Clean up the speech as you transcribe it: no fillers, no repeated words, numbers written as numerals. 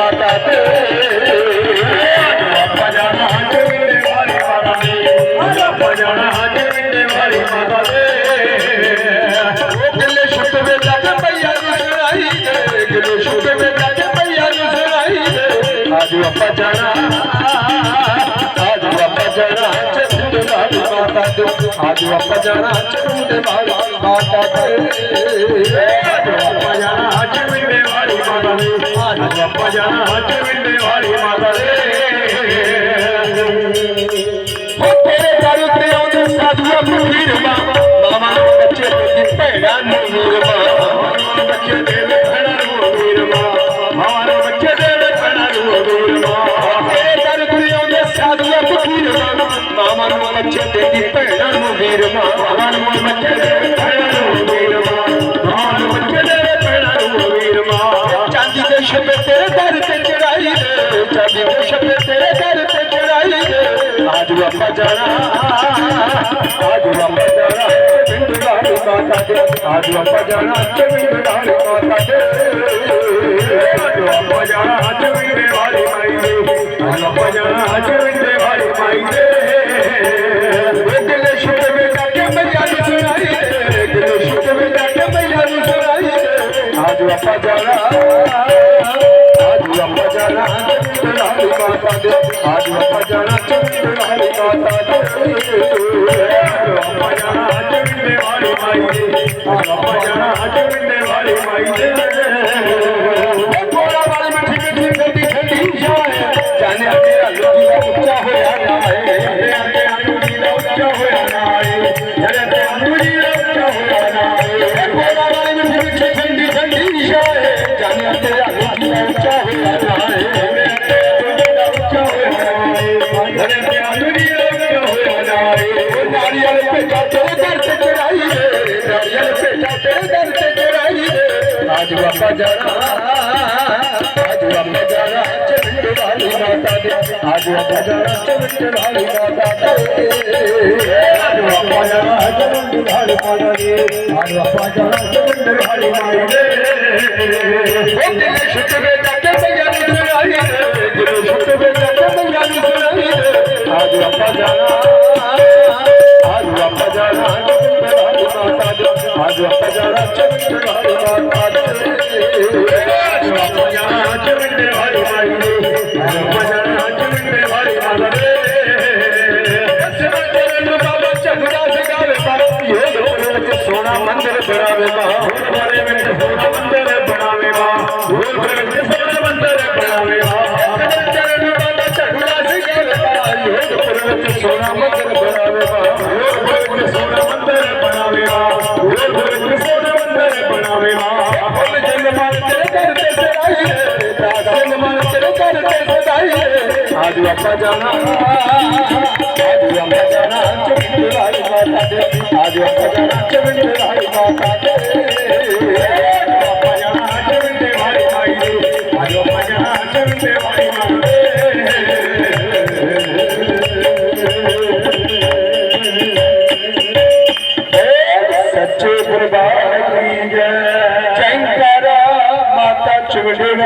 माता दे आपा जाना चविंडे वाली माता दे आपा जाना चविंडे वाली माता दे गिले शुद्ध में जाके मैया नु सुनाई दे गिले शुद्ध में जाके मैया नु सुनाई दे आज आपा जाना चविंडे वाली माता दे आज आपा जाना चविंडे वाली माता दे आपा जाना चविंडे वाली माता दे आज आपा जाना चविंडे वाली माता दे तेरे दारू ते आउंदे साधुआ फकीर मामा बच्चे दी भैड़ा नीर बच्चे दे भैड़ा नीर हमारे बच्चे दे भैड़ा नीर तेरे दारू ते आउंदे साधुआ फकीर मामा बच्चे दी भैड़ा नीर हमारे बच्चे दे भैड़ा नीर हमारे बच्चे दे भैड़ा नीर चांदी के शबे तेरे दर ते चढ़ाई दे चांदी के शबे तेरे दर ते चढ़ाई दे आज आपा जाना चविंडे वाली माता दे आज आपा जाना चविंडे वाली माता दे आज आपा जाना चविंडे वाली माई दे आज आपा जाना चविंडे वाली माई दे गिले शुद्ध में जाके मैया नु सुनाई दे गिले शुद्ध में जाके मैया नु सुनाई दे आज आपा जाना चविंडे वाली माता दे आज आपा जाना चविंडे वाली माता दे आपा जाना चविंडे वाली माई दे आपा जाना चविंडे वाली माई दे थोड़ा वाली मिठी मिठी ठंडी ठंडी छाए जाने तेरा लोगी ऊंचा होया ना है तेरे अंगूरी दा ऊंचा होया ना है तेरे अंगूरी दा ऊंचा होया ना है थोड़ा वाली मिठी मिठी ठंडी ठंडी छाए जाने तेरा लोगी ऊंचा होया ना है नारियल पे जाते दर से चढ़ाई नारियल पे जाते दर से चढ़ाई आज आपा जाना चविंडे वाली माता दे आज आपा जाना चविंडे वाली माता दे आज आपा जाना चविंडे वाली माता दे आज आपा जाना चविंडे वाली माता दे गिले शुद्ध में जाके मैया नु सुनाई दे गिले शुद्ध में जाके मैया नु सुनाई दे आज आपा जाना चविंडे वाली माता दे आज आपा जाना चविंडे वाली माता दे आज आपा जाना चविंडे वाली माई दे आज आपा जाना चविंडे वाली माता दे बाबा चंदा सिखावे ये सोना मंदिर बनावे हमारे में सोना मंदिर बनावे सोना मंदिर बनावे चरण बाबा चंदा सिखावे सोना मंदिर बनावे सोना मंदिर बनावे सोना मंदिर बनावे जन्म मार तेरे दर ते सदाई जन्म मार तेरे दर ते सदाई आज आपा जाना चविंडे वाली माता दे आज आपा जाना चविंडे वाली माता दे